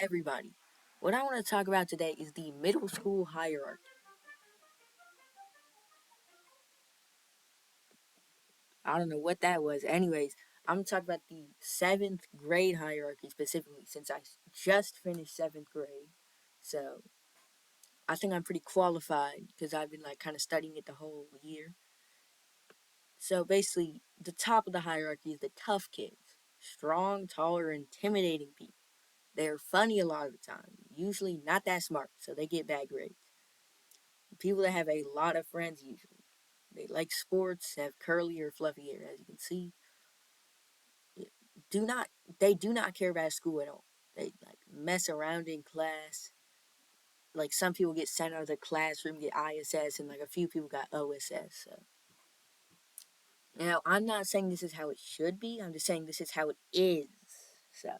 Everybody. What I want to talk about today is the middle school hierarchy. I don't know what that was. Anyways, I'm going to talk about the seventh grade hierarchy specifically since I just finished seventh grade. So I think I'm pretty qualified because I've been kind of studying it the whole year. So basically, the top of the hierarchy is the tough kids. Strong, taller, intimidating people. They're funny a lot of the time, usually not that smart, so they get bad grades. People that have a lot of friends usually. They like sports, have curly or fluffy hair, as you can see. Do not they do not care about school at all. They mess around in class. Like some people get sent out of the classroom, get ISS, and a few people got OSS. So now I'm not saying this is how it should be. I'm just saying this is how it is. So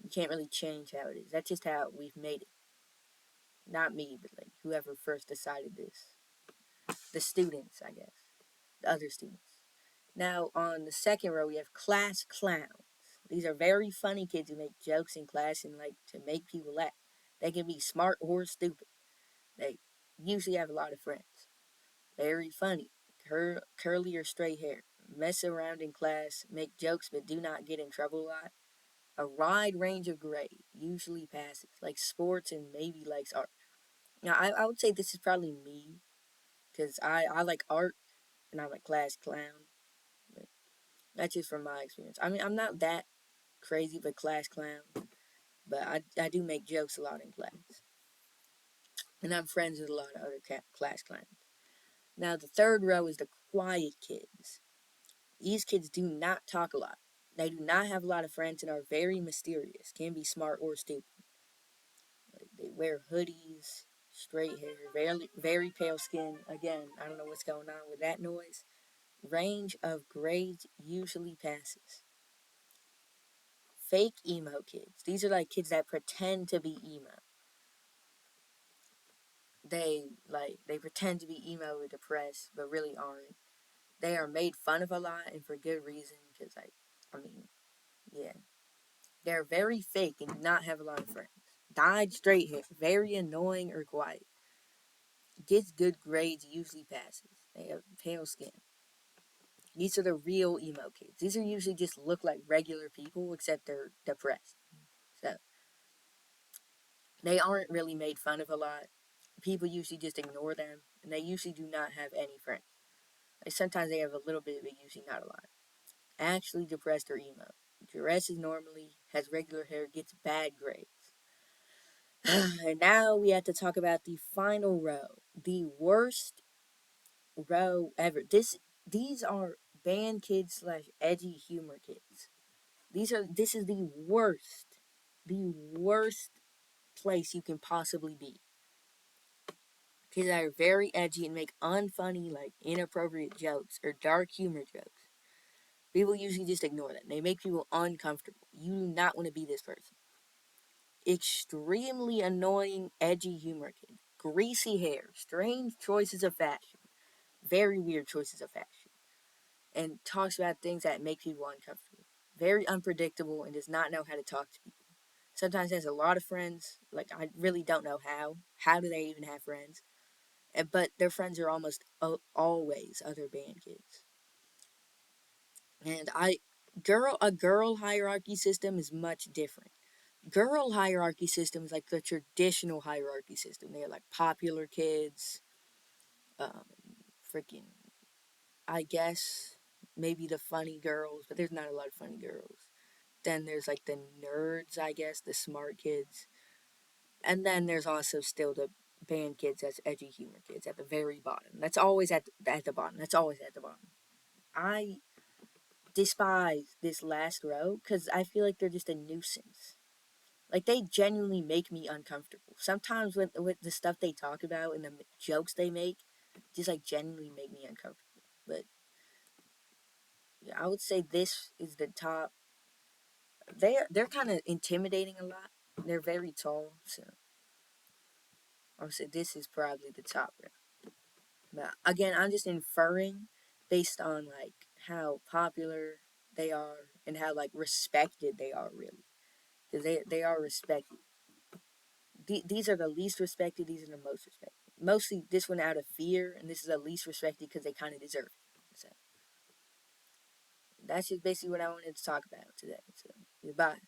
you can't really change how it is. That's just how we've made it. Not me, but whoever first decided this. The students, I guess. The other students. Now, on the second row, we have class clowns. These are very funny kids who make jokes in class and like to make people laugh. They can be smart or stupid. They usually have a lot of friends. Very funny. Curly or straight hair. Mess around in class, make jokes but do not get in trouble a lot. A wide range of grade, usually passes, like sports and maybe likes art. Now, I would say this is probably me, because I like art and I'm a class clown. That's just from my experience. I mean, I'm not that crazy of a class clown, but I do make jokes a lot in class. And I'm friends with a lot of other class clowns. Now, the third row is the quiet kids. These kids do not talk a lot. They do not have a lot of friends and are very mysterious, can be smart or stupid. They wear hoodies, straight hair, very pale skin. Again, I don't know what's going on with that noise. Range of grades usually passes. Fake emo kids. These are kids that pretend to be emo. They pretend to be emo or depressed, but really aren't. They are made fun of a lot and for good reason, because I mean, yeah, they're very fake and do not have a lot of friends. Dyed straight hair, very annoying or quiet. Gets good grades, usually passes. They have pale skin. These are the real emo kids. These are usually just look like regular people, except they're depressed. So they aren't really made fun of a lot. People usually just ignore them, and they usually do not have any friends. Sometimes they have a little bit, but usually not a lot. Actually depressed or emo. Dresses normally, has regular hair, gets bad grades. And now we have to talk about the final row. The worst row ever. These are band kids slash edgy humor kids. This is the worst. The worst place you can possibly be. Kids that are very edgy and make unfunny, inappropriate jokes or dark humor jokes. People usually just ignore that. They make people uncomfortable. You do not want to be this person. Extremely annoying, edgy humor kid. Greasy hair, strange choices of fashion, very weird choices of fashion, and talks about things that make people uncomfortable. Very unpredictable and does not know how to talk to people. Sometimes has a lot of friends. I really don't know how. How do they even have friends? But their friends are almost always other band kids. And a girl hierarchy system is much different. Girl hierarchy system is like the traditional hierarchy system. They're like popular kids, um, freaking, I guess, maybe the funny girls, but there's not a lot of funny girls. Then there's the nerds, I guess, the smart kids. And then there's also still the band kids as edgy humor kids at the very bottom. That's always at the bottom. That's always at the bottom. I despise this last row because I feel like they're just a nuisance. They genuinely make me uncomfortable. Sometimes with the stuff they talk about and the jokes they make, just genuinely make me uncomfortable. But yeah, I would say this is the top. They're kind of intimidating a lot. They're very tall, so I would say this is probably the top round. But again, I'm just inferring based on how popular they are and how respected they are really. because they are respected. These are the least respected. These are the most respected. Mostly this one out of fear, and this is the least respected because they kind of deserve it. So that's just basically what I wanted to talk about today. So goodbye.